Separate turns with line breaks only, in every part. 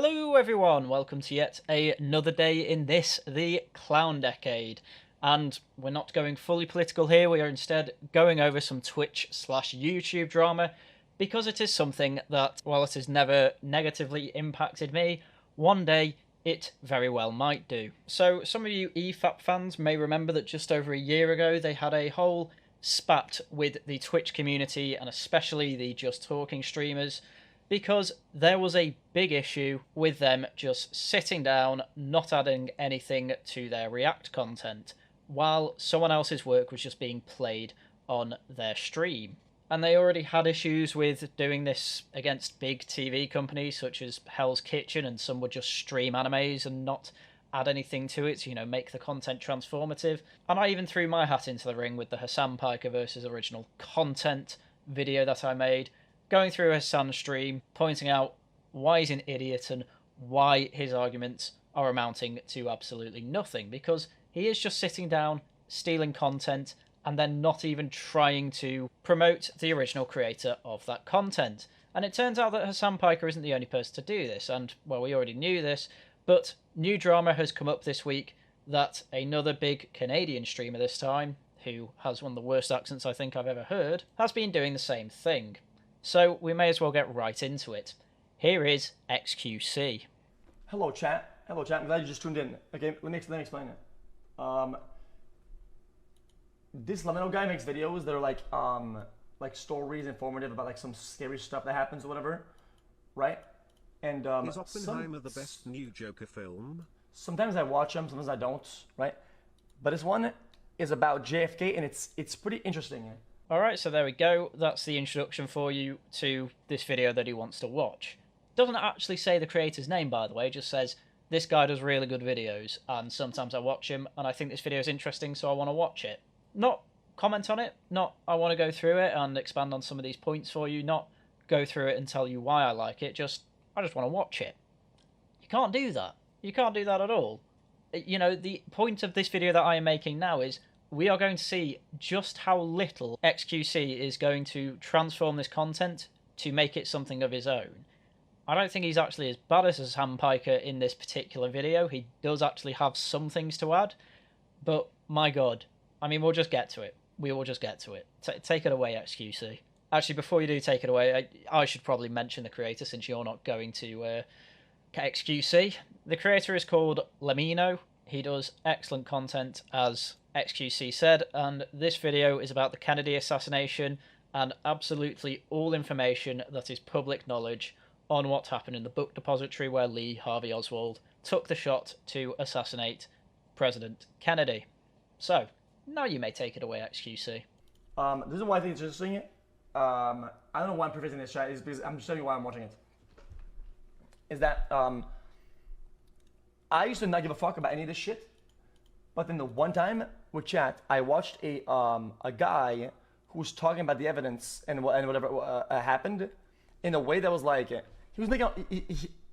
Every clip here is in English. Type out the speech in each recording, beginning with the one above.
Hello everyone, welcome to yet another day in this, the Clown Decade. And we're not going fully political here, we are instead going over some Twitch/YouTube drama, because it is something that, while it has never negatively impacted me, one day it very well might do. So some of you EFAP fans may remember that just over a year ago they had a whole spat with the Twitch community, and especially the Just Talking streamers, because there was a big issue with them just sitting down, not adding anything to their React content, while someone else's work was just being played on their stream. And they already had issues with doing this against big TV companies such as Hell's Kitchen, and some would just stream animes and not add anything to it, you know, make the content transformative. And I even threw my hat into the ring with the Hasan Piker versus original content video that I made, going through Hasan's stream, pointing out why he's an idiot and why his arguments are amounting to absolutely nothing, because he is just sitting down, stealing content, and then not even trying to promote the original creator of that content. And it turns out that Hasan Piker isn't the only person to do this, and, well, we already knew this, but new drama has come up this week that another big Canadian streamer this time, who has one of the worst accents I think I've ever heard, has been doing the same thing. So we may as well get right into it. Here is xQc.
Hello chat. Hello chat. I'm glad you just tuned in. Okay, let me explain it. This Lamino guy makes videos that are like stories, informative about like some scary stuff that happens or whatever, right? And
is Oppenheimer the best new Joker film?
Sometimes I watch them, sometimes I don't, right? But this one is about JFK, and it's pretty interesting.
Alright, so there we go. That's the introduction for you to this video that he wants to watch. Doesn't actually say the creator's name, by the way, it just says, this guy does really good videos, and sometimes I watch him, and I think this video is interesting, so I want to watch it. Not comment on it, not I want to go through it and expand on some of these points for you, not go through it and tell you why I like it, I just want to watch it. You can't do that. You can't do that at all. You know, the point of this video that I am making now is we are going to see just how little xQc is going to transform this content to make it something of his own. I don't think he's actually as bad as Hasan Piker in this particular video. He does actually have some things to add, but my god. I mean, we'll just get to it. We will just get to it. Take it away, xQc. Actually, before you do take it away, I should probably mention the creator since you're not going to xQc. The creator is called Lamino. He does excellent content, as xQc said, and this video is about the Kennedy assassination and absolutely all information that is public knowledge on what happened in the book depository where Lee Harvey Oswald took the shot to assassinate President Kennedy. So, now you may take it away, xQc.
The reason why I think it's interesting, I don't know why I'm prefacing this chat, is because I'm just telling you why I'm watching it. Is that, I used to not give a fuck about any of this shit, but then the one time with chat, I watched a guy who was talking about the evidence and whatever happened in a way that was like, he was making,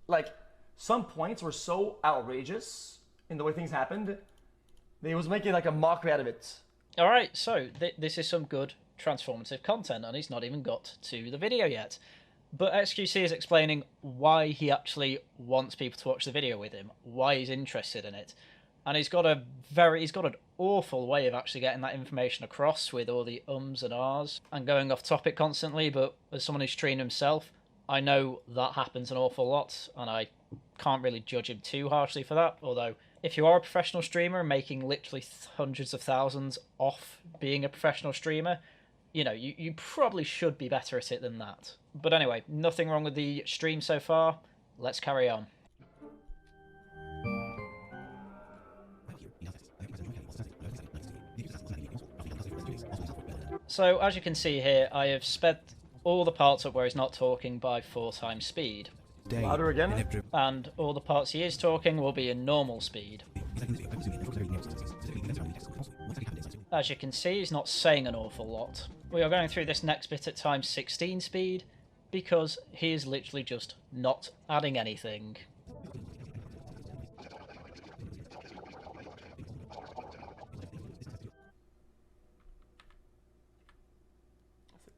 like, some points were so outrageous in the way things happened that he was making like a mockery out of it.
Alright, so this is some good transformative content, and he's not even got to the video yet. But xQc is explaining why he actually wants people to watch the video with him, why he's interested in it. And he's got an awful way of actually getting that information across with all the ums and ahs and going off topic constantly, but as someone who's streamed himself, I know that happens an awful lot, and I can't really judge him too harshly for that, although if you are a professional streamer making literally hundreds of thousands off being a professional streamer, you know, you probably should be better at it than that. But anyway, nothing wrong with the stream so far. Let's carry on. So, as you can see here, I have sped all the parts up where he's not talking by 4 times speed.
Louder again?
And all the parts he is talking will be in normal speed. As you can see, he's not saying an awful lot. We are going through this next bit at times 16 speed, because he is literally just not adding anything.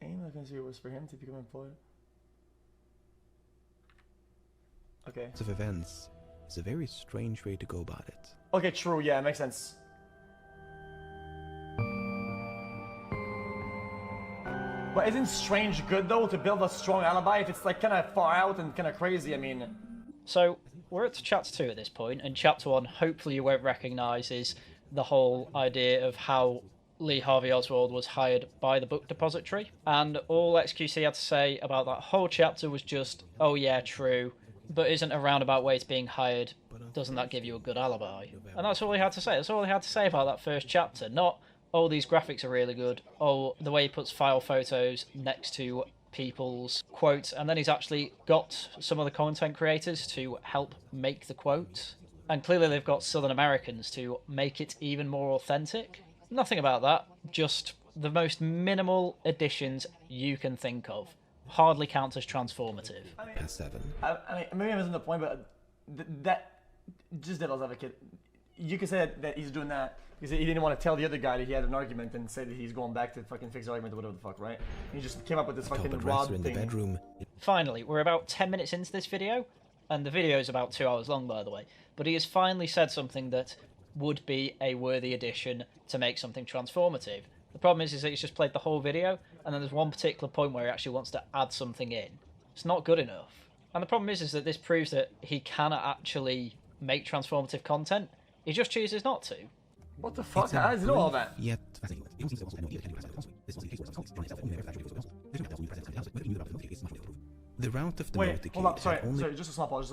The aim I can see was for him to become employed. Okay.
of events is a very strange way to go about it.
Okay, true. Yeah, it makes sense. But isn't strange good though to build a strong alibi if it's like kind of far out and kind of crazy? I mean.
So we're at chapter 2 at this point, and chapter 1, hopefully you won't recognise, is the whole idea of how Lee Harvey Oswald was hired by the book depository. And all xQc had to say about that whole chapter was just, oh yeah, true, but isn't a roundabout way to being hired. Doesn't that give you a good alibi? And that's all he had to say. That's all he had to say about that first chapter. Not, oh, these graphics are really good. Oh, the way he puts file photos next to people's quotes. And then he's actually got some of the content creators to help make the quotes. And clearly they've got Southern Americans to make it even more authentic. Nothing about that. Just the most minimal additions you can think of. Hardly count as transformative.
Past 7.
I mean, maybe I'm missing the point, but that just devil's advocate. You could say that he's doing that because he didn't want to tell the other guy that he had an argument and say that he's going back to fucking fix the argument or whatever the fuck, right? He just came up with this fucking rod
in the
thing.
bedroom.
Finally, we're about 10 minutes into this video, and the video is about 2 hours long, by the way, but he has finally said something that would be a worthy addition to make something transformative. The problem is that he's just played the whole video, and then there's one particular point where he actually wants to add something in. It's not good enough. And the problem is that this proves that he cannot actually make transformative content. He just chooses not to.
What the fuck? How does he know all that?
Yet, the route of the
Wait,
notification
hold up. Sorry,
only...
just a small pause.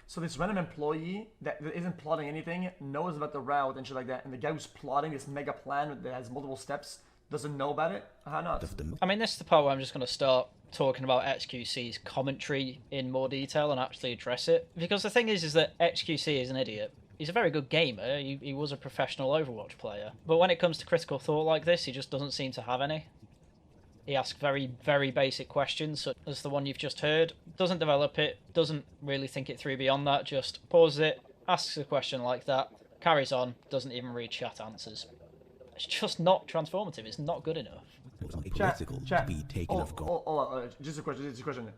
So this random employee that isn't plotting anything knows about the route and shit like that, and the guy who's plotting this mega plan that has multiple steps doesn't know about it? How not?
I mean, this is the part where I'm just going to start talking about xQc's commentary in more detail and actually address it. Because the thing is that xQc is an idiot. He's a very good gamer. He was a professional Overwatch player. But when it comes to critical thought like this, he just doesn't seem to have any. He asks very, very basic questions, such as the one you've just heard. Doesn't develop it, doesn't really think it through beyond that, just pauses it, asks a question like that, carries on, doesn't even read chat answers. It's just not transformative, it's not good enough.
Chat.
to be taken off guard.
Just a question.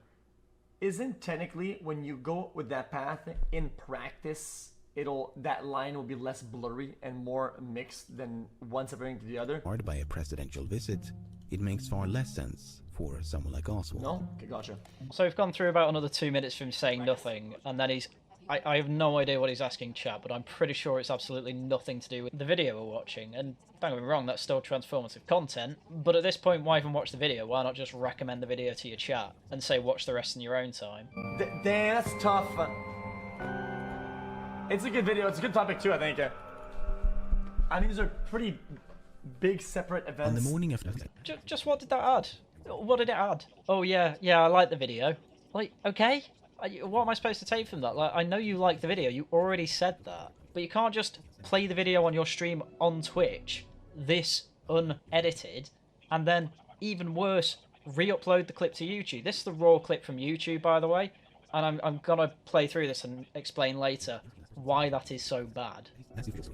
Isn't technically when you go with that path in practice, that line will be less blurry and more mixed than one separating to the other?
By a presidential visit, it makes far less sense for someone like Oswald.
No? Okay, gotcha.
So we've gone through about another 2 minutes from saying nothing, and then I have no idea what he's asking chat, but I'm pretty sure it's absolutely nothing to do with the video we're watching. And don't get me wrong, that's still transformative content, but at this point, why even watch the video? Why not just recommend the video to your chat and say watch the rest in your own time?
Damn, that's tough. It's a good video. It's a good topic too, I think. I mean, these are pretty big separate events.
On the morning of...
Just what did that add? What did it add? Oh yeah, I like the video. Like, okay, what am I supposed to take from that? Like, I know you like the video. You already said that, but you can't just play the video on your stream on Twitch, this unedited, and then even worse, re-upload the clip to YouTube. This is the raw clip from YouTube, by the way, and I'm gonna play through this and explain later why that is so bad.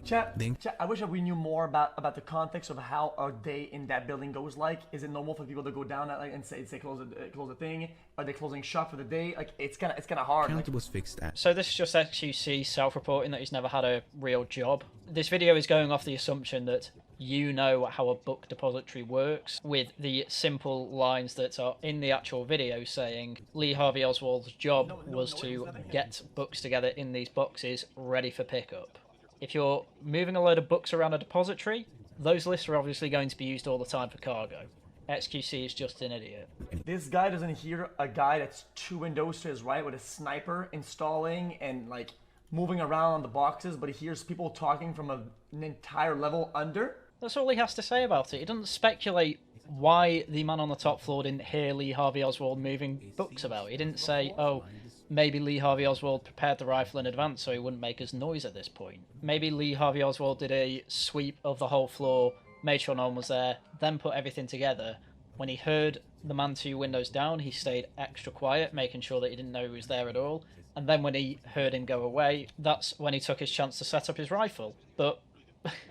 Chat, I wish we knew more about the context of how a day in that building goes like. Is it normal for people to go down and say close the thing? Are they closing shop for the day? Like it's kind of hard.
Counter was fixed at...
So this is just xQc self-reporting that he's never had a real job. This video is going off the assumption that you know how a book depository works, with the simple lines that are in the actual video saying Lee Harvey Oswald's job was to get books together in these boxes ready for pickup. If you're moving a load of books around a depository, those lists are obviously going to be used all the time for cargo. xQc is just an idiot.
This guy doesn't hear a guy that's 2 windows to his right with a sniper installing and like moving around on the boxes, but he hears people talking from an entire level under.
That's all he has to say about it. He doesn't speculate why the man on the top floor didn't hear Lee Harvey Oswald moving books about. He didn't say, oh, maybe Lee Harvey Oswald prepared the rifle in advance so he wouldn't make as noise at this point. Maybe Lee Harvey Oswald did a sweep of the whole floor, made sure no one was there, then put everything together. When he heard the man 2 windows down, he stayed extra quiet, making sure that he didn't know he was there at all. And then when he heard him go away, that's when he took his chance to set up his rifle. But,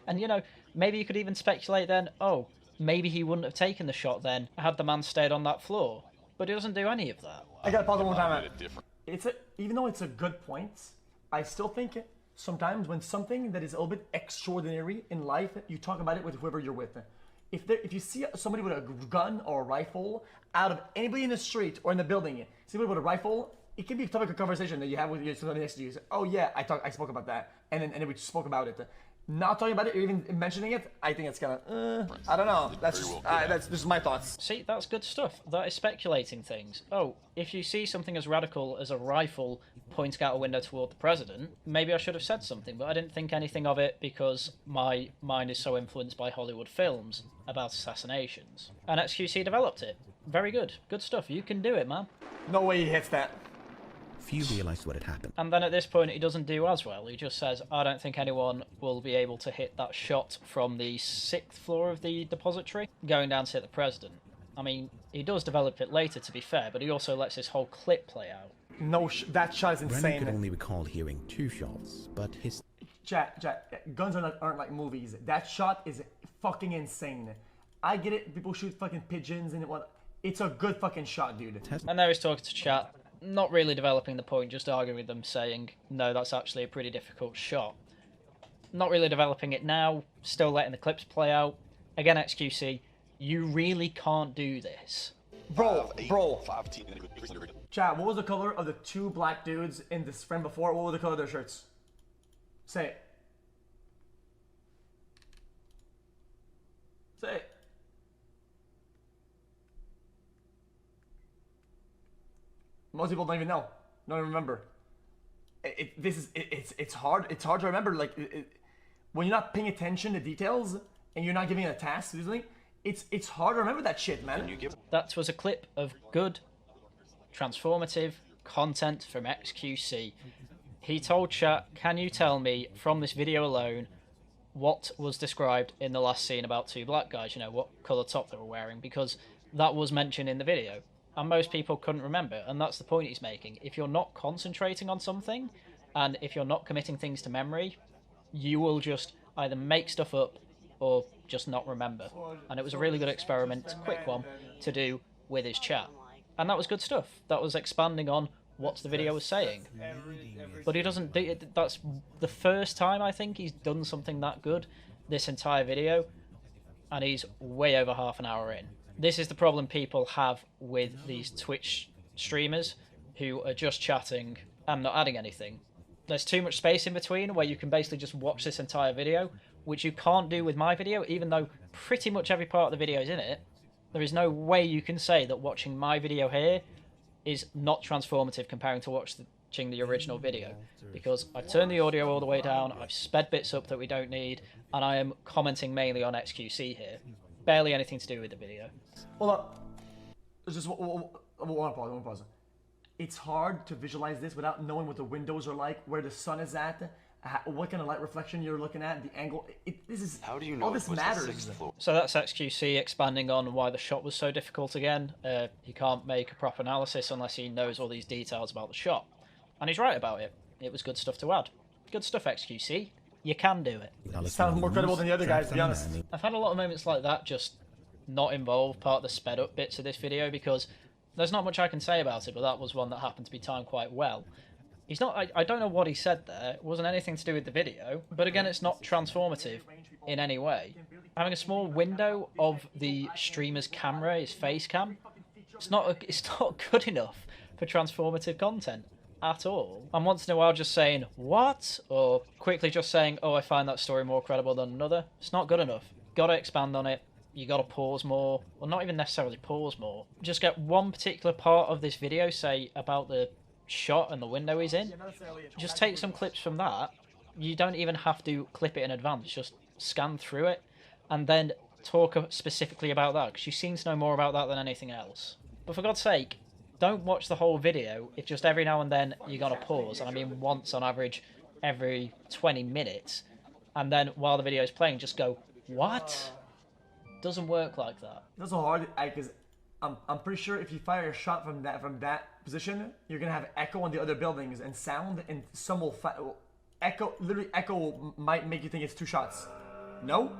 and you know, maybe you could even speculate then, oh, maybe he wouldn't have taken the shot then had the man stayed on that floor. But he doesn't do any of that.
I gotta pause it one time. even though it's a good point, I still think sometimes when something that is a little bit extraordinary in life, you talk about it with whoever you're with. If you see somebody with a gun or a rifle out of anybody in the street or in the building, somebody with a rifle, it can be a topic of conversation that you have with somebody next to you. You say, oh yeah, I spoke about that, and then we spoke about it. Not talking about it or even mentioning it, I think it's kind of, I don't know. That's just my thoughts.
See, that's good stuff. That is speculating things. Oh, if you see something as radical as a rifle pointing out a window toward the president, maybe I should have said something, but I didn't think anything of it because my mind is so influenced by Hollywood films about assassinations. And xQc developed it. Very good. Good stuff. You can do it, man.
No way he hits that.
Few realized what had happened.
And then at this point, he doesn't do as well. He just says, I don't think anyone will be able to hit that shot from the 6th floor of the depository, going down to hit the president. I mean, he does develop it later, to be fair, but he also lets this whole clip play out.
No, that shot is
Brennan
insane.
could only recall hearing 2 shots, but his...
Chat, guns aren't like movies. That shot is fucking insane. I get it, people shoot fucking pigeons and what. It's a good fucking shot, dude.
And there he's talking to chat, not really developing the point, just arguing with them, saying, no, that's actually a pretty difficult shot. Not really developing it now, still letting the clips play out. Again, xQc, you really can't do this.
Bro. Chat, what was the color of the 2 black dudes in this frame before? What was the color of their shirts? Say it. Say it. Most people don't even know. Don't even remember. It's hard. It's hard to remember. Like when you're not paying attention to details and you're not giving it a task usually, it's hard to remember that shit, man.
That was a clip of good, transformative content from xQc. He told chat, can you tell me from this video alone what was described in the last scene about 2 black guys, you know, what colour top they were wearing, because that was mentioned in the video. And most people couldn't remember, and that's the point he's making. If you're not concentrating on something, and if you're not committing things to memory, you will just either make stuff up or just not remember. And it was a really good experiment, quick one, to do with his chat. And that was good stuff. That was expanding on what the video was saying. But he doesn't do it. That's the first time I think he's done something that good this entire video, and he's way over half an hour in. This is the problem people have with these Twitch streamers who are just chatting and not adding anything. There's too much space in between where you can basically just watch this entire video, which you can't do with my video, even though pretty much every part of the video is in it. There is no way you can say that watching my video here is not transformative comparing to watching the original video, because I've turned the audio all the way down, I've sped bits up that we don't need, and I am commenting mainly on xQc here. Barely anything to do with the video.
Hold up. There's just one pause. It's hard to visualize this without knowing what the windows are like, where the sun is at, what kind of light reflection you're looking at, the angle. How do you know all this matters?
So that's xQc expanding on why the shot was so difficult again. He can't make a proper analysis unless he knows all these details about the shot. And he's right about it. It was good stuff to add. Good stuff, xQc. You can do it.
Sounds more credible than the other guys, to be honest.
I've had a lot of moments like that just not involve part of the sped up bits of this video because there's not much I can say about it, but that was one that happened to be timed quite well. He's not, I don't know what he said there. It wasn't anything to do with the video, but again, it's not transformative in any way. Having a small window of the streamer's camera, his face cam, it's not good enough for transformative content at all. And once in a while just saying, what? Or quickly just saying, oh, I find that story more credible than another. It's not good enough. Gotta expand on it. You gotta pause more. Well, not even necessarily pause more. Just get one particular part of this video, say, about the shot and the window he's in. Just take some clips from that. You don't even have to clip it in advance. Just scan through it and then talk specifically about that, because you seem to know more about that than anything else. But for God's sake, don't watch the whole video if just every now and then you're going to pause, and I mean once on average every 20 minutes, and then while the video is playing just go, what? Doesn't work like that.
That's so hard, because I'm pretty sure if you fire a shot from that position, you're going to have echo on the other buildings and sound, and some will echo, literally echo might make you think it's 2 shots. No?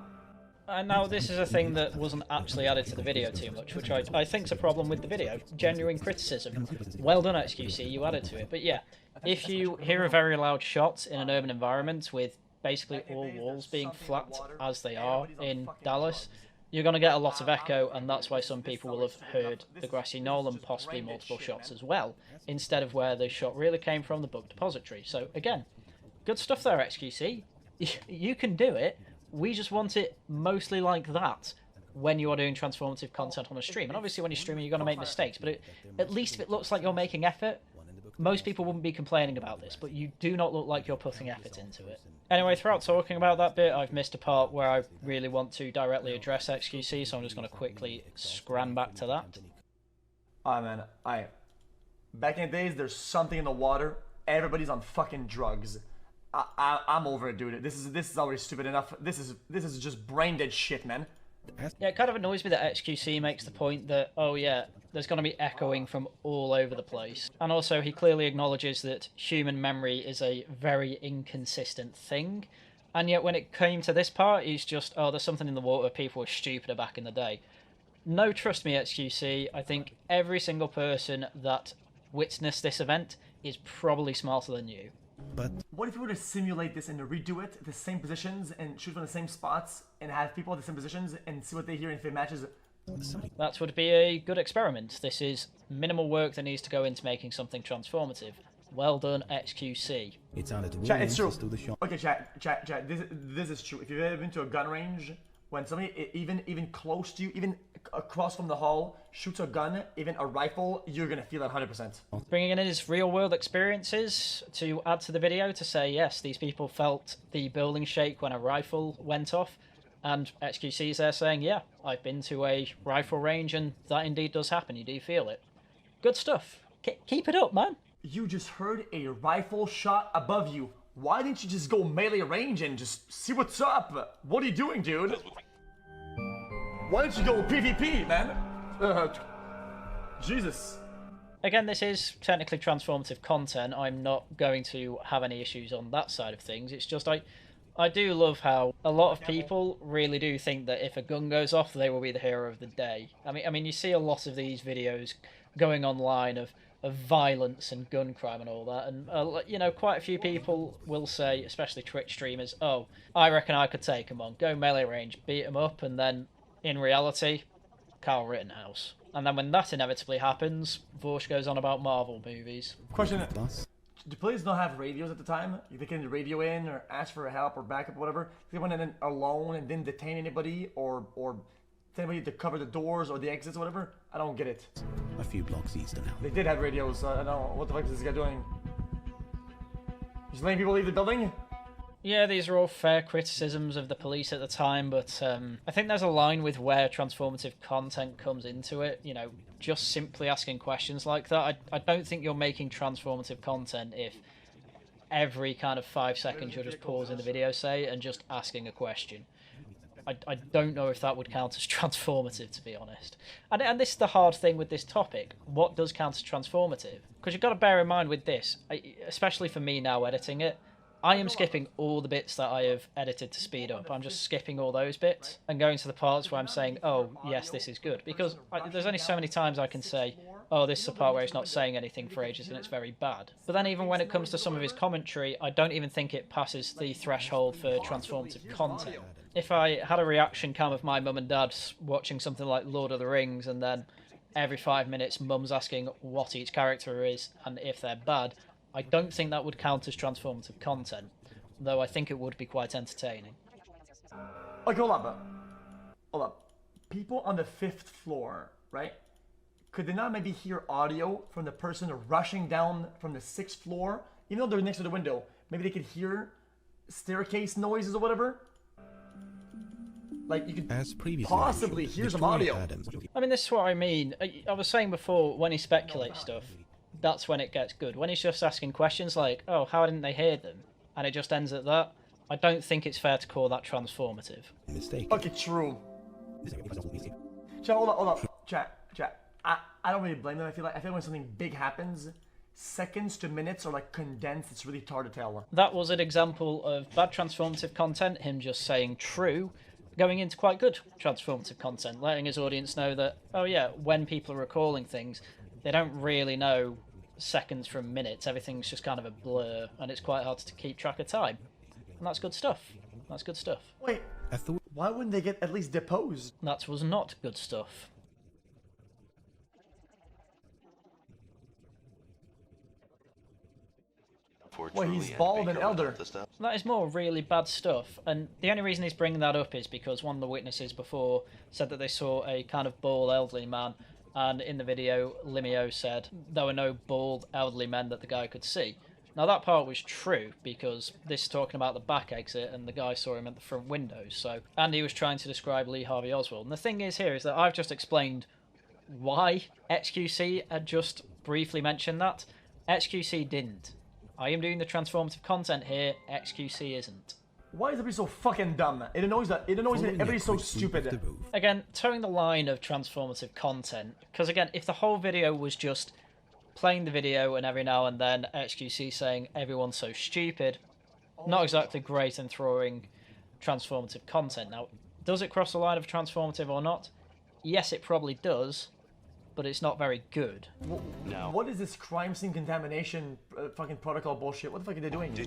And now this is a thing that wasn't actually added to the video too much, which I think's a problem with the video. Genuine criticism. Well done, xQc, you added to it. But yeah, If you hear a very loud shot in an urban environment with basically all walls being flat as they are in Dallas, you're going to get a lot of echo, and that's why some people will have heard the grassy knoll and possibly multiple shots as well, instead of where the shot really came from, the book depository. So again, good stuff there, xQc. You can do it. We just want it mostly like that when you are doing transformative content on a stream. And obviously when you're streaming, you're going to make mistakes, but at least if it looks like you're making effort, most people wouldn't be complaining about this, but you do not look like you're putting effort into it. Anyway, throughout talking about that bit, I've missed a part where I really want to directly address xQc, so I'm just going to quickly scran back to that.
Man, back in the days, there's something in the water. Everybody's on fucking drugs. I'm over it, dude. This is already stupid enough. This is just brain dead shit, man.
Yeah, it kind of annoys me that xQc makes the point that, oh yeah, there's going to be echoing from all over the place. And also, he clearly acknowledges that human memory is a very inconsistent thing. And yet when it came to this part, he's just, oh, there's something in the water, people were stupider back in the day. No, trust me, xQc, I think every single person that witnessed this event is probably smarter than you.
But
What if you were to simulate this and to redo it, the same positions, and shoot from the same spots, and have people at the same positions, and see what they hear, and if it matches?
That would be a good experiment. This is minimal work that needs to go into making something transformative. Well done, xQc.
it sounded really
Chat, it's true.
to the shot.
Okay, chat. This is true. If you've ever been to a gun range, when somebody even close to you, even across from the hall, shoots a gun, even a rifle, you're gonna feel it 100%.
Bringing in his real-world experiences to add to the video to say, yes, these people felt the building shake when a rifle went off, and xQc is there saying, yeah, I've been to a rifle range, and that indeed does happen. You do feel it. Good stuff. Keep it up, man.
You just heard a rifle shot above you. Why didn't you just go melee range and just see what's up? What are you doing, dude? Why didn't you go PvP, man? Jesus.
Again, this is technically transformative content. I'm not going to have any issues on that side of things. It's just I do love how a lot of people really do think that if a gun goes off, they will be the hero of the day. I mean, you see a lot of these videos going online of violence and gun crime and all that, and you know, quite a few people will say, especially Twitch streamers, oh, I reckon I could take them on, go melee range, beat them up, and then in reality, Kyle Rittenhouse. And then when that inevitably happens, Vorsh goes on about Marvel movies.
Question:
Plus,
do players not have radios at the time? They can radio in or ask for help or backup or whatever. They went in alone and didn't detain anybody or tell anybody to cover the doors or the exits or whatever. I don't get it.
a few blocks east of now.
They did have radios. I don't know what the fuck is this guy doing. Just letting people leave the building.
Yeah, these are all fair criticisms of the police at the time, but I think there's a line with where transformative content comes into it. You know, just simply asking questions like that. I don't think you're making transformative content if every kind of 5 seconds you're just pausing the video, say, and just asking a question. I don't know if that would count as transformative, to be honest. And this is the hard thing with this topic. What does count as transformative? Because you've got to bear in mind with this, especially for me now editing it, I am skipping all the bits that I have edited to speed up. I'm just skipping all those bits and going to the parts where I'm saying, oh, yes, this is good. Because there's only so many times I can say, oh, this is the part where he's not saying anything for ages and it's very bad. But then even when it comes to some of his commentary, I don't even think it passes the threshold for transformative content. If I had a reaction cam of my mum and dad watching something like Lord of the Rings, and then every 5 minutes mum's asking what each character is and if they're bad, I don't think that would count as transformative content, though I think it would be quite entertaining.
Okay, hold up. People on the 5th floor, right? Could they not maybe hear audio from the person rushing down from the 6th floor? Even though they're next to the window, maybe they could hear staircase noises or whatever? Like, you could
As previously
possibly
mentioned,
hear some
Victoria
audio.
Adams-
I mean, this is what I mean. I was saying before, when he speculates stuff, that's when it gets good. When he's just asking questions like, oh, how didn't they hear them? And it just ends at that, I don't think it's fair to call that transformative.
Mistake.
Okay, true. Chat, hold up. Chat. I don't really blame them. I feel like when something big happens, seconds to minutes are like condensed. It's really hard to tell.
That was an example of bad transformative content, him just saying true, going into quite good transformative content, letting his audience know that, oh yeah, when people are recalling things, they don't really know seconds from minutes. Everything's just kind of a blur, and it's quite hard to keep track of time. And that's good stuff. That's good stuff.
Wait, why wouldn't they get at least deposed?
That was not good stuff.
Well, he's bald and elder.
That is more really bad stuff, and the only reason he's bringing that up is because one of the witnesses before said that they saw a kind of bald elderly man, and in the video, Limio said there were no bald elderly men that the guy could see. Now that part was true, because this is talking about the back exit, and the guy saw him at the front windows, so... And he was trying to describe Lee Harvey Oswald. And the thing is here is that I've just explained why xQc had just briefly mentioned that. xQc didn't. I am doing the transformative content here, xQc isn't.
Why is everybody so fucking dumb? It annoys me. Everybody's so stupid.
Again, towing the line of transformative content, because again, if the whole video was just playing the video and every now and then xQc saying everyone's so stupid, not exactly great in throwing transformative content. Now, does it cross the line of transformative or not? Yes, it probably does, but it's not very good.
No. What is this crime scene contamination fucking protocol bullshit? What the fuck are they doing?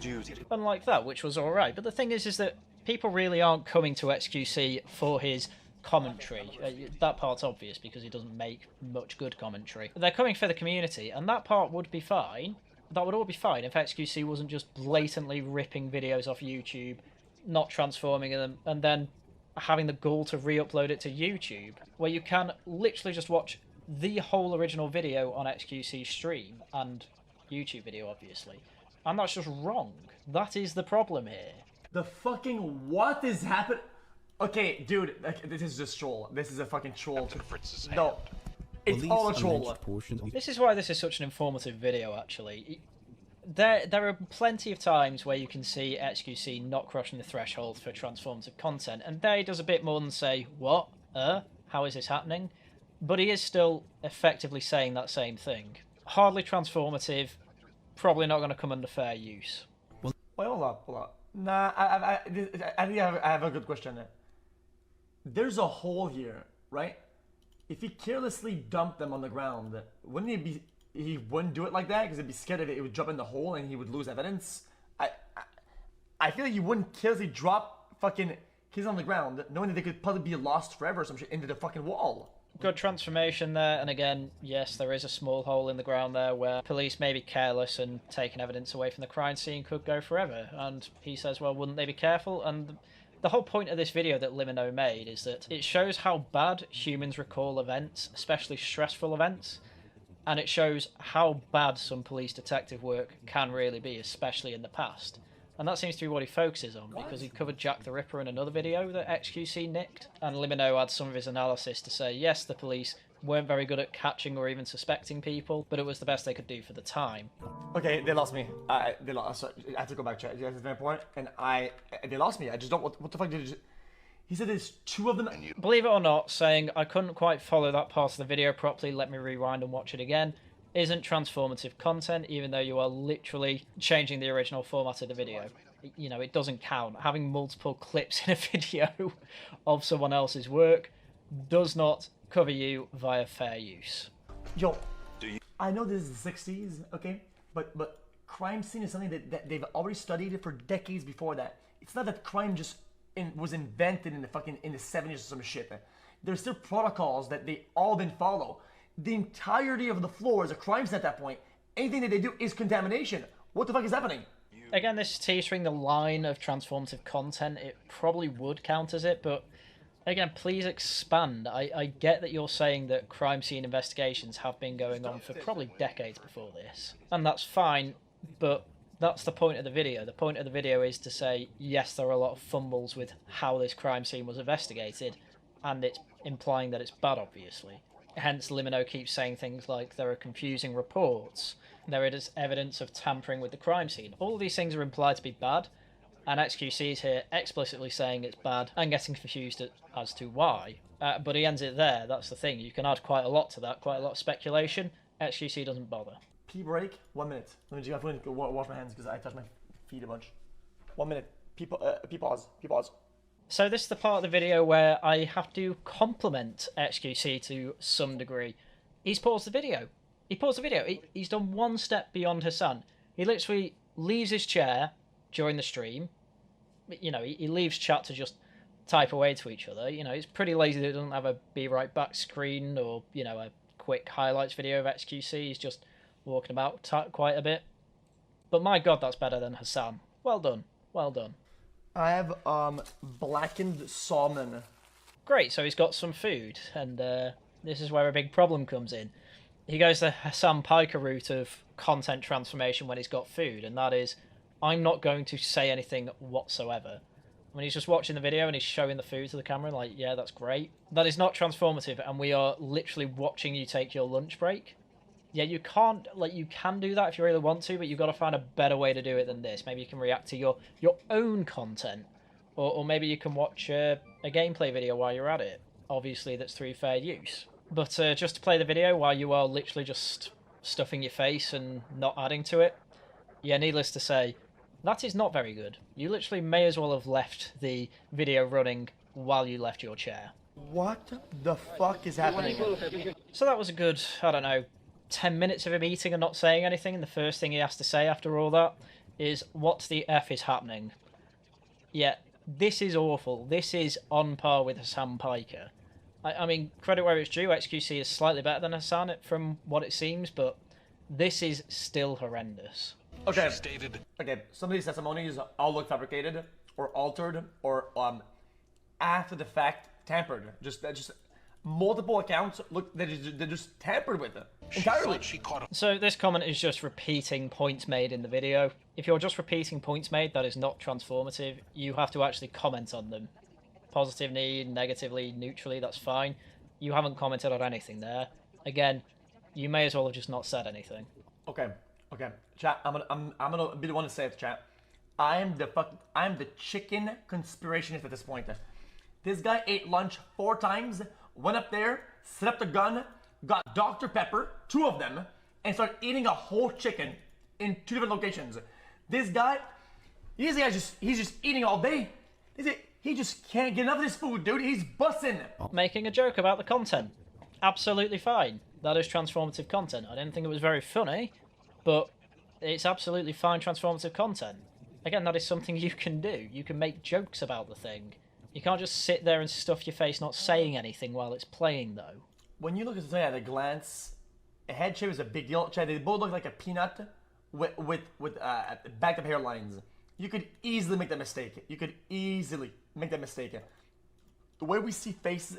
Unlike that, which was alright. But the thing is that people really aren't coming to xQc for his commentary. That part's obvious because he doesn't make much good commentary. They're coming for the community, and that part would be fine. That would all be fine if xQc wasn't just blatantly ripping videos off YouTube, not transforming them, and then having the gall to re-upload it to YouTube, where you can literally just watch the whole original video on xQc stream, and YouTube video, obviously. And that's just wrong. That is the problem here.
The fucking what is happening? Okay, dude, this is just troll. This is a fucking troll. No, it's all a troll.
This is why this is such an informative video, actually. There are plenty of times where you can see xQc not crossing the threshold for transformative content, and there he does a bit more than say, what? How is this happening? But he is still effectively saying that same thing. Hardly transformative, probably not going to come under fair use.
Wait, hold up. Nah, I think I have a good question there. There's a hole here, right? If he carelessly dumped them on the ground, wouldn't he wouldn't do it like that because he'd be scared of it would jump in the hole and he would lose evidence? I feel like you wouldn't carelessly drop fucking kids on the ground knowing that they could probably be lost forever or some shit into the fucking wall.
Good transformation there, and again, yes, there is a small hole in the ground there where police may be careless and taking evidence away from the crime scene could go forever. And he says, well, wouldn't they be careful? And the whole point of this video that Limino made is that it shows how bad humans recall events, especially stressful events, and it shows how bad some police detective work can really be, especially in the past. And that seems to be what he focuses on, because he covered Jack the Ripper in another video that xQc nicked, and Limino had some of his analysis to say, yes, the police weren't very good at catching or even suspecting people, but it was the best they could do for the time.
Okay, they lost me. They lost. Sorry, I have to go back to it. That's very important. And they lost me. I just don't. What the fuck did you? He said there's two of them.
Believe it or not, saying I couldn't quite follow that part of the video properly, let me rewind and watch it again, isn't transformative content, even though you are literally changing the original format of the video. You know, it doesn't count. Having multiple clips in a video of someone else's work does not cover you via fair use.
Yo, I know this is the 60s, okay? But crime scene is something that they've already studied it for decades before that. It's not that crime just was invented in the 70s or some shit. There's still protocols that they all didn't follow. The entirety of the floor is a crime scene at that point. Anything that they do is contamination. What the fuck is happening?
Again, this is teetering the line of transformative content. It probably would count as it, but again, please expand. I get that you're saying that crime scene investigations have been going on for probably decades before this, and that's fine, but that's the point of the video. The point of the video is to say, yes, there are a lot of fumbles with how this crime scene was investigated, and it's implying that it's bad, obviously. Hence, Limino keeps saying things like there are confusing reports, there is evidence of tampering with the crime scene. All of these things are implied to be bad, and xQc is here explicitly saying it's bad and getting confused as to why. But he ends it there. That's the thing. You can add quite a lot to that, quite a lot of speculation. xQc doesn't bother.
Pee break, 1 minute. Let me just go wash my hands because I touched my feet a bunch. 1 minute. Pee pause.
So this is the part of the video where I have to compliment xQc to some degree. He's paused the video. He paused the video. He's done one step beyond Hasan. He literally leaves his chair during the stream. You know, he leaves chat to just type away to each other. You know, it's pretty lazy that it doesn't have a be right back screen or, you know, a quick highlights video of xQc. He's just walking about quite a bit. But my God, that's better than Hasan. Well done. Well done.
I have blackened salmon.
Great, so he's got some food, and this is where a big problem comes in. He goes the Hasan Piker route of content transformation when he's got food, and that is, I'm not going to say anything whatsoever. When he's just watching the video and he's showing the food to the camera, like, yeah, that's great. That is not transformative, and we are literally watching you take your lunch break. Yeah, you can't, like, you can do that if you really want to, but you've got to find a better way to do it than this. Maybe you can react to your own content, or maybe you can watch a gameplay video while you're at it. Obviously, that's through fair use. But just to play the video while you are literally just stuffing your face and not adding to it, yeah, needless to say, that is not very good. You literally may as well have left the video running while you left your chair.
What the fuck is happening?
So that was a good, I don't know, 10 minutes of him eating and not saying anything, and the first thing he has to say after all that is, what the F is happening? Yeah, this is awful. This is on par with Hasan Piker. I mean, credit where it's due, xQc is slightly better than Hasan from what it seems, but this is still horrendous.
Okay, okay, some of these testimonies all look fabricated, or altered, or after the fact tampered. Just multiple accounts look, they're just tampered with it entirely.
So this comment is just repeating points made in the video. If you're just repeating points made, that is not transformative. You have to actually comment on them. Positively, negatively, neutrally, that's fine. You haven't commented on anything there. Again, you may as well have just not said anything.
Okay, okay, chat. I'm gonna be the one to say it, chat. I'm the chicken conspirationist at this point. This guy ate lunch 4 times, went up there, set up the gun, got Dr. Pepper, 2 of them, and started eating a whole chicken in 2 different locations. This guy, he's just eating all day. He just can't get enough of this food, dude. He's bussing.
Making a joke about the content. Absolutely fine. That is transformative content. I didn't think it was very funny, but it's absolutely fine transformative content. Again, that is something you can do. You can make jokes about the thing. You can't just sit there and stuff your face not saying anything while it's playing, though.
When you look at something at a glance, a head shape is a big deal. Chad, they both look like a peanut with backed up hairlines. You could easily make that mistake. The way we see faces,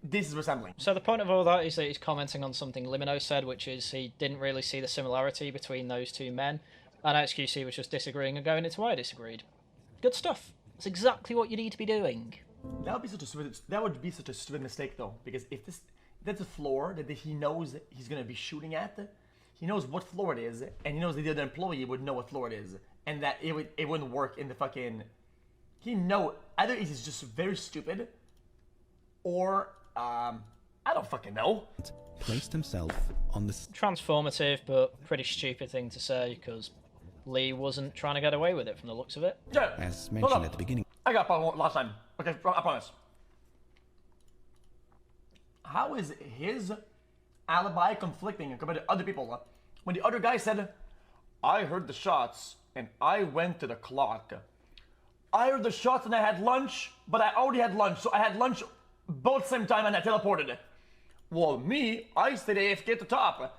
this is resembling.
So the point of all that is that he's commenting on something Limino said, which is he didn't really see the similarity between those 2 men, and xQc was just disagreeing and going into why I disagreed. Good stuff. That's exactly what you need to be doing.
That would be such a stupid mistake, though, because if that's a floor that he knows he's gonna be shooting at, he knows what floor it is, and he knows the other employee would know what floor it is, and that it wouldn't work in the fucking. Either he's just very stupid, or I don't fucking know.
Placed himself on the
Transformative, but pretty stupid thing to say, because Lee wasn't trying to get away with it from the looks of it.
Yeah.
as mentioned at the beginning.
I got a problem last time. Okay, I promise. How is his alibi conflicting compared to other people? When the other guy said, I heard the shots and I went to the clock. I heard the shots and I had lunch, but I already had lunch, so I had lunch both same time and I teleported. Well, me, I stayed AFK at the top.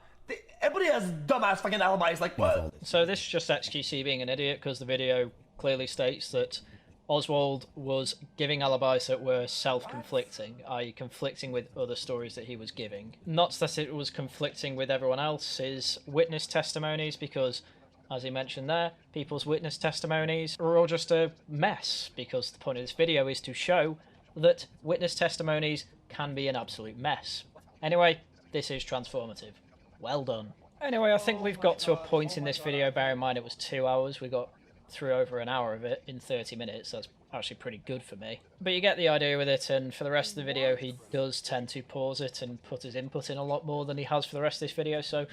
Everybody has dumbass fucking alibis, like what?
So this is just xQc being an idiot, because the video clearly states that Oswald was giving alibis that were self-conflicting, i.e. conflicting with other stories that he was giving. Not that it was conflicting with everyone else's witness testimonies, because, as he mentioned there, people's witness testimonies are all just a mess, because the point of this video is to show that witness testimonies can be an absolute mess. Anyway, this is transformative. Well done. Anyway, I think we've got to a point in this video, bear in mind it was 2 hours, we got through over an hour of it in 30 minutes, that's actually pretty good for me. But you get the idea with it, and for the rest of the video he does tend to pause it and put his input in a lot more than he has for the rest of this video, so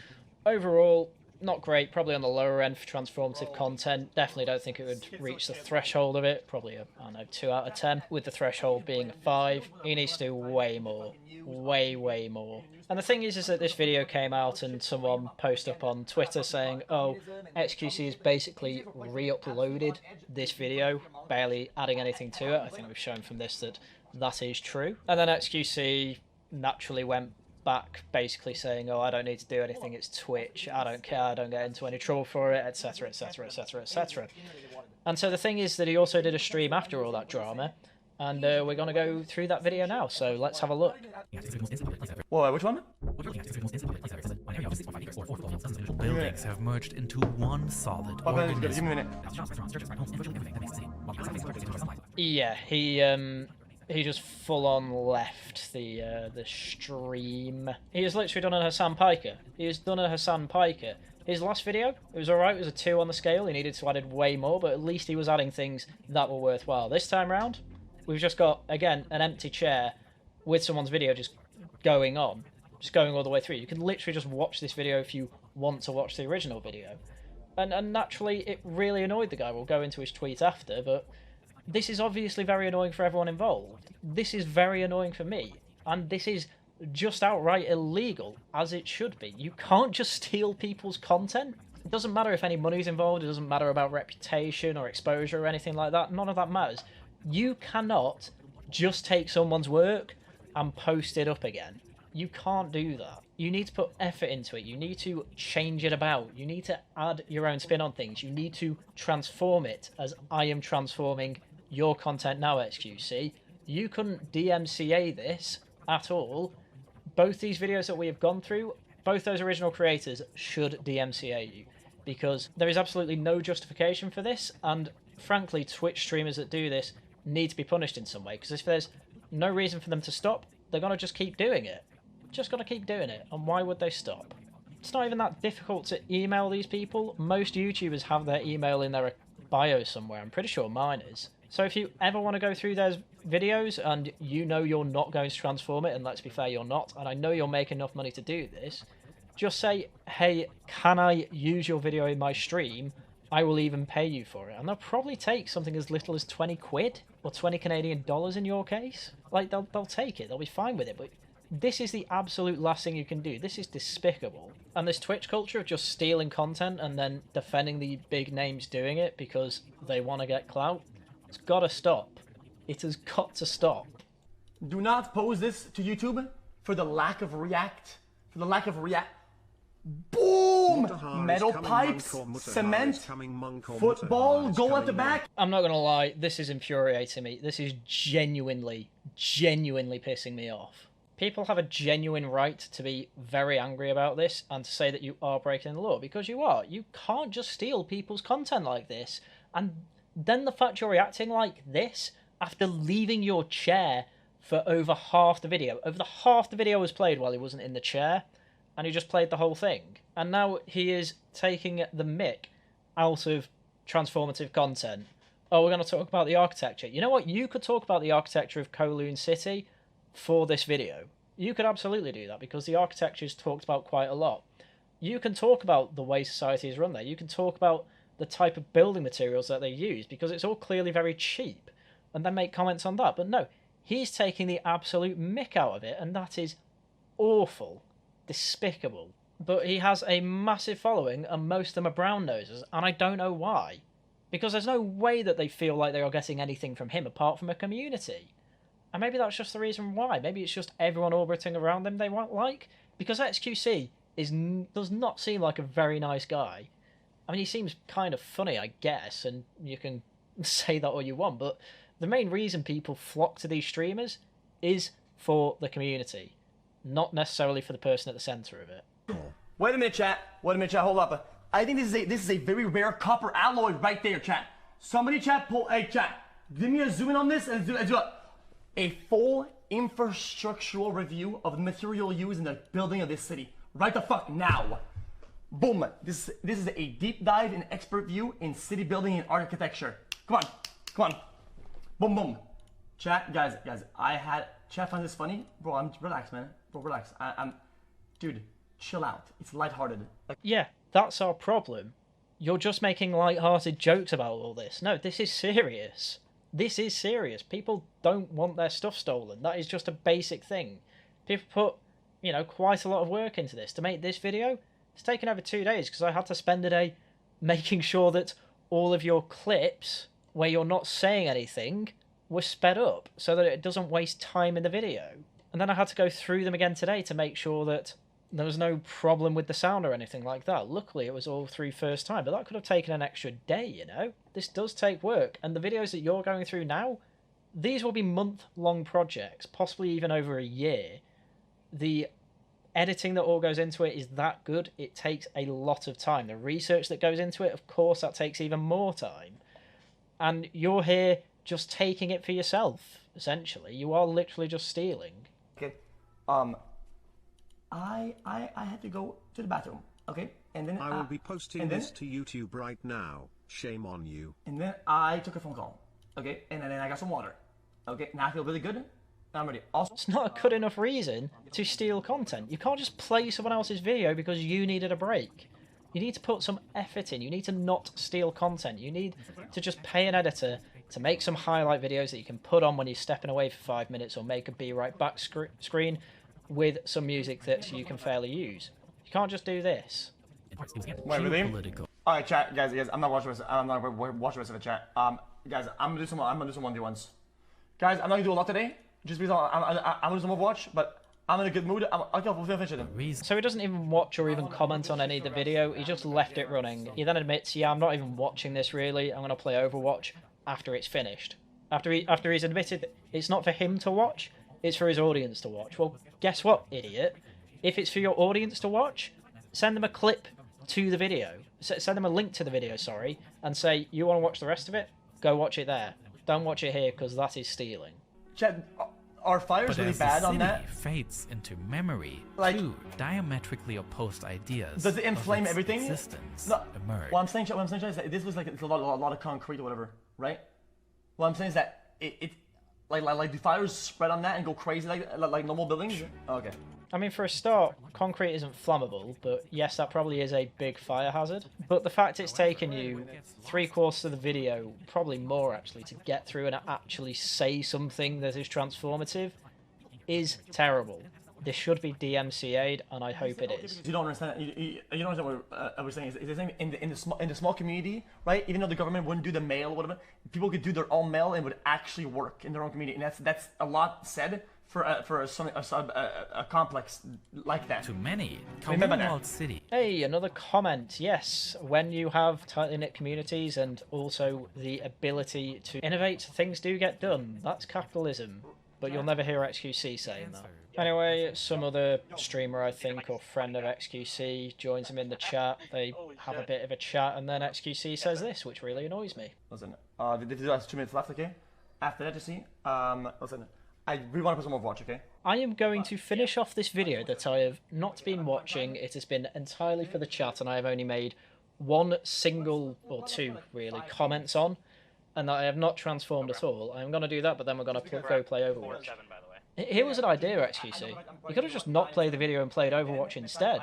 overall, not great, probably on the lower end for transformative content. Definitely don't think it would reach the threshold of it. Probably a, I don't know, 2 out of 10, with the threshold being a 5. He needs to do way more. Way more. And the thing is that this video came out and someone posted up on Twitter saying, oh, xQc has basically re-uploaded this video, barely adding anything to it. I think we've shown from this that that is true. And then xQc naturally went back basically saying, oh, I don't need to do anything, it's Twitch, I don't care, I don't get into any trouble for it, etc, etc, etc, etc. And so the thing is that he also did a stream after all that drama, and we're going to go through that video now, so let's have a look.
Whoa, which one?
Buildings have merged into one solid
Give me a
organism.
minute.
Yeah, he just full on left the stream. He has literally done a Hasan Piker. He has done a Hasan Piker. His last video, it was alright, it was a 2 on the scale. He needed to add way more, but at least he was adding things that were worthwhile. This time round, we've just got, again, an empty chair with someone's video just going on. Just going all the way through. You can literally just watch this video if you want to watch the original video. And naturally, it really annoyed the guy. We'll go into his tweet after, but this is obviously very annoying for everyone involved. This is very annoying for me. And this is just outright illegal, as it should be. You can't just steal people's content. It doesn't matter if any money's involved. It doesn't matter about reputation or exposure or anything like that. None of that matters. You cannot just take someone's work and post it up again. You can't do that. You need to put effort into it. You need to change it about. You need to add your own spin on things. You need to transform it, as I am transforming your content now, xQc. You couldn't DMCA this at all. Both these videos that we have gone through, both those original creators should DMCA you, because there is absolutely no justification for this, and frankly, Twitch streamers that do this need to be punished in some way, because if there's no reason for them to stop, they're going to just keep doing it. Just going to keep doing it, and why would they stop? It's not even that difficult to email these people. Most YouTubers have their email in their bio somewhere. I'm pretty sure mine is. So if you ever want to go through those videos and you know you're not going to transform it, and let's be fair, you're not, and I know you'll make enough money to do this, just say, hey, can I use your video in my stream? I will even pay you for it. And they'll probably take something as little as 20 quid or 20 Canadian dollars in your case. Like, they'll take it. They'll be fine with it. But this is the absolute last thing you can do. This is despicable. And this Twitch culture of just stealing content and then defending the big names doing it because they want to get clout, it's got to stop. It has got to stop.
Do not post this to YouTube for the lack of react. Boom! Metal pipes, cement, football, goal at the back.
I'm not going to lie, this is infuriating me. This is genuinely pissing me off. People have a genuine right to be very angry about this and to say that you are breaking the law, because you are. You can't just steal people's content like this. And then the fact you're reacting like this after leaving your chair for over half the video. Over the half the video was played while he wasn't in the chair, and he just played the whole thing. And now he is taking the mick out of transformative content. Oh, we're going to talk about the architecture. You know what? You could talk about the architecture of Kowloon City for this video. You could absolutely do that, because the architecture is talked about quite a lot. You can talk about the way society is run there. You can talk about the type of building materials that they use, because it's all clearly very cheap, and then make comments on that. But no, he's taking the absolute mick out of it, and that is awful. Despicable. But he has a massive following, and most of them are brown noses, and I don't know why. Because there's no way that they feel like they are getting anything from him apart from a community. And maybe that's just the reason why. Maybe it's just everyone orbiting around them they won't like. Because xQc does not seem like a very nice guy. I mean, he seems kind of funny, I guess, and you can say that all you want, but the main reason people flock to these streamers is for the community, not necessarily for the person at the centre of it.
Wait a minute, chat. Hold up. I think this is a very rare copper alloy right there, chat. Somebody chat, hey chat, give me a zoom in on this and do a full infrastructural review of the material used in the building of this city. Right the fuck now. Boom. This is a deep dive and expert view in city building and architecture. Come on. Boom. Chat, guys, chat finds this funny. Bro, relax, man. Bro, relax. Dude, chill out. It's lighthearted.
Yeah, That's our problem. You're just making light-hearted jokes about all this. No, this is serious. This is serious. People don't want their stuff stolen. That is just a basic thing. People put, you know, quite a lot of work into this. To make this video, it's taken over 2 days because I had to spend a day making sure that all of your clips where you're not saying anything were sped up so that it doesn't waste time in the video. And then I had to go through them again today to make sure that there was no problem with the sound or anything like that. Luckily, it was all through first time, but that could have taken an extra day, you know? This does take work, and the videos that you're going through now, these will be month-long projects, possibly even over a year. The editing that all goes into it is that good. It takes a lot of time. The research that goes into it, of course, that takes even more time. And you're here just taking it for yourself, essentially. You are literally just stealing.
Okay. I had to go to the bathroom. Okay, and then
I will be posting this to YouTube right now. Shame on you.
And then I took a phone call. Okay, and then I got some water. Okay, now I feel really good. I'm ready. Also,
it's not a good enough reason to steal content. You can't just play someone else's video because you needed a break. You need to put some effort in. You need to not steal content. You need to just pay an editor to make some highlight videos that you can put on when you're stepping away for 5 minutes, or make a be right back screen with some music that you can fairly use. You can't just do this.
Wait, really? All right, chat, guys, I'm not watching this. I'm not watching the rest of the chat. Guys, I'm gonna do some 1v1s. Guys, I'm not gonna do a lot today, just because I'm gonna do some Overwatch, but I'm in a good mood. I'll finish it.
So he doesn't even watch or even comment on any of the video. He just left it running. He then admits, "Yeah, I'm not even watching this really. I'm gonna play Overwatch after it's finished." After he's admitted that it's not for him to watch, it's for his audience to watch. Well, guess what, idiot? If it's for your audience to watch, send them a clip to the video. Send them a link to the video, sorry, and say, you want to watch the rest of it? Go watch it there. Don't watch it here, because that is stealing.
Chat, are fires really bad on that?
Fades into memory.
Like,
two diametrically opposed ideas.
Does it inflame everything?
No,
what I'm saying is that this was like a lot of concrete or whatever, right? What I'm saying is that like do fires spread on that and go crazy like normal buildings? Okay.
I mean, for a start, concrete isn't flammable, but yes, that probably is a big fire hazard. But the fact it's taken you 3/4 of the video, probably more actually, to get through and actually say something that is transformative is terrible. This should be DMCA'd, and I hope it is.
You don't understand. You don't understand what I was saying. Is in the small community, right? Even though the government wouldn't do the mail or whatever, people could do their own mail and would actually work in their own community, and that's a lot said for a complex like that.
To many,
Walled
City.
Hey, another comment. Yes, when you have tightly knit communities and also the ability to innovate, things do get done. That's capitalism. But you'll never hear xQc saying that. Anyway, some other streamer, I think, or friend of xQc joins him in the chat. They have a bit of a chat, and then xQc says this, which really annoys me.
Listen, this is 2 minutes left, okay? After that, you see, listen, I really want to put some Overwatch, okay?
I am going to finish off this video that I have not been watching. It has been entirely for the chat, and I have only made one single, or two, really, comments on, and that I have not transformed at all. I'm going to do that, but then we're going to go play Overwatch. Here was an idea, xQc. You could have just not played the video and played Overwatch instead.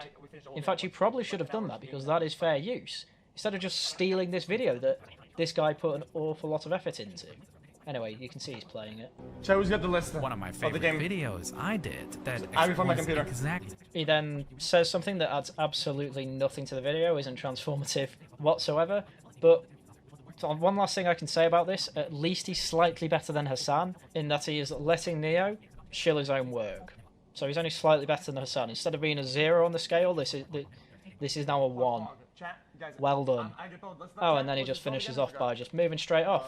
In fact, you probably should have done that, because that is fair use. Instead of just stealing this video that this guy put an awful lot of effort into. Anyway, you can see he's playing it.
So who's got the list
One of my favorite videos I did that
I reformed my computer.
Exactly.
He then says something that adds absolutely nothing to the video, isn't transformative whatsoever, but one last thing I can say about this, at least he's slightly better than Hasan, in that he is letting Neo shill his own work. So he's only slightly better than Hasan. Instead of being a 0 on the scale, this is now a 1. Well done. Oh, and then he just finishes off by just moving straight off.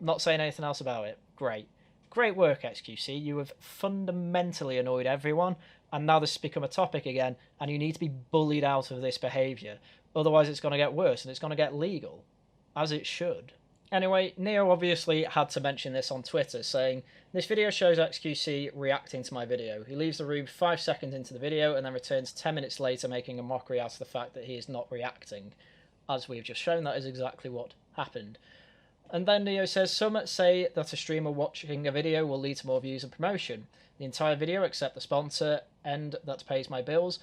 Not saying anything else about it. Great. Great work, xQc. You have fundamentally annoyed everyone, and now this has become a topic again, and you need to be bullied out of this behaviour. Otherwise it's going to get worse, and it's going to get legal. As it should. Anyway, Neo obviously had to mention this on Twitter, saying, "This video shows xQc reacting to my video. He leaves the room 5 seconds into the video and then returns 10 minutes later making a mockery out of the fact that he is not reacting. As we've just shown, that is exactly what happened." And then Neo says, "Some say that a streamer watching a video will lead to more views and promotion. The entire video, except the sponsor end that pays my bills,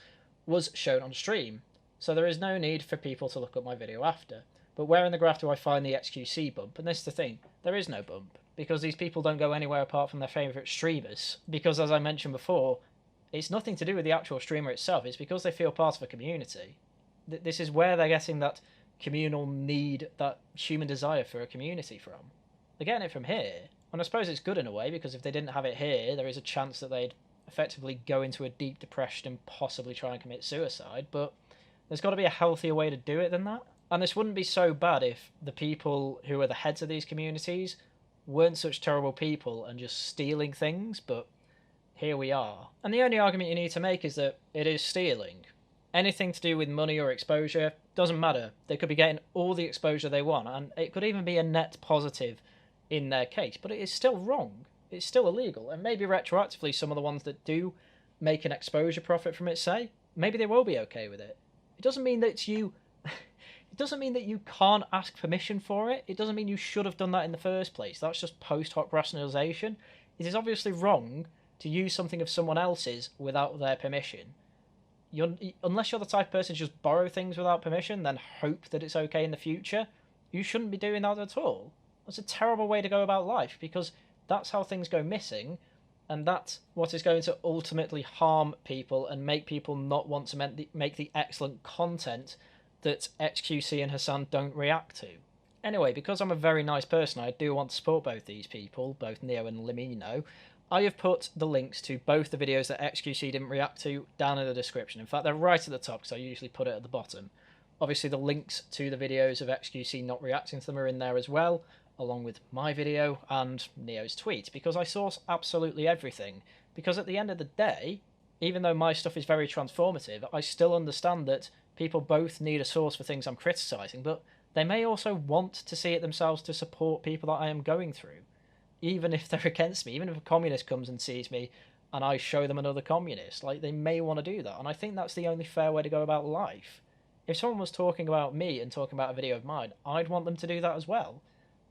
was shown on stream. So there is no need for people to look up my video after. But where in the graph do I find the xQc bump? And this is the thing, there is no bump, because these people don't go anywhere apart from their favourite streamers. Because as I mentioned before, it's nothing to do with the actual streamer itself, it's because they feel part of a community. This is where they're getting that communal need, that human desire for a community from. They're getting it from here. And I suppose it's good in a way, because if they didn't have it here, there is a chance that they'd effectively go into a deep depression and possibly try and commit suicide, but there's got to be a healthier way to do it than that. And this wouldn't be so bad if the people who are the heads of these communities weren't such terrible people and just stealing things, but here we are. And the only argument you need to make is that it is stealing. Anything to do with money or exposure doesn't matter. They could be getting all the exposure they want, and it could even be a net positive in their case, but it is still wrong. It's still illegal, and maybe retroactively some of the ones that do make an exposure profit from it, say, maybe they will be okay with it. It doesn't mean that you... It doesn't mean that you can't ask permission for it. It doesn't mean you should have done that in the first place. That's just post hoc rationalisation. It is obviously wrong to use something of someone else's without their permission. Unless you're the type of person to just borrow things without permission, then hope that it's okay in the future, you shouldn't be doing that at all. That's a terrible way to go about life, because that's how things go missing, and that's what is going to ultimately harm people and make people not want to make the excellent content that xQc and Hasan don't react to. Anyway, because I'm a very nice person, I do want to support both these people, both Neo and Limino. I have put the links to both the videos that xQc didn't react to down in the description. In fact, they're right at the top, because I usually put it at the bottom. Obviously, the links to the videos of xQc not reacting to them are in there as well, along with my video and Neo's tweet, because I source absolutely everything. Because at the end of the day, even though my stuff is very transformative, I still understand that people both need a source for things I'm criticising, but they may also want to see it themselves to support people that I am going through. Even if they're against me, even if a communist comes and sees me and I show them another communist, like, they may want to do that. And I think that's the only fair way to go about life. If someone was talking about me and talking about a video of mine, I'd want them to do that as well.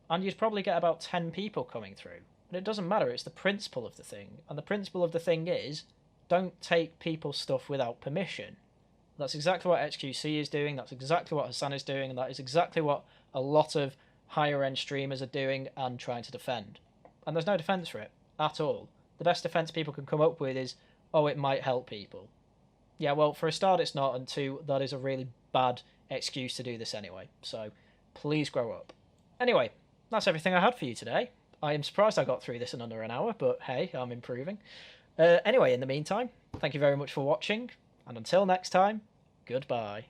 And you'd probably get about 10 people coming through. But it doesn't matter, it's the principle of the thing. And the principle of the thing is, don't take people's stuff without permission. That's exactly what xQc is doing, that's exactly what Hasan is doing, and that is exactly what a lot of higher end streamers are doing and trying to defend. And there's no defence for it, at all. The best defence people can come up with is, oh, it might help people. Yeah, well, for a start it's not, and two, that is a really bad excuse to do this anyway. So, please grow up. Anyway, that's everything I had for you today. I am surprised I got through this in under an hour, but hey, I'm improving. Anyway, in the meantime, thank you very much for watching, and until next time, goodbye.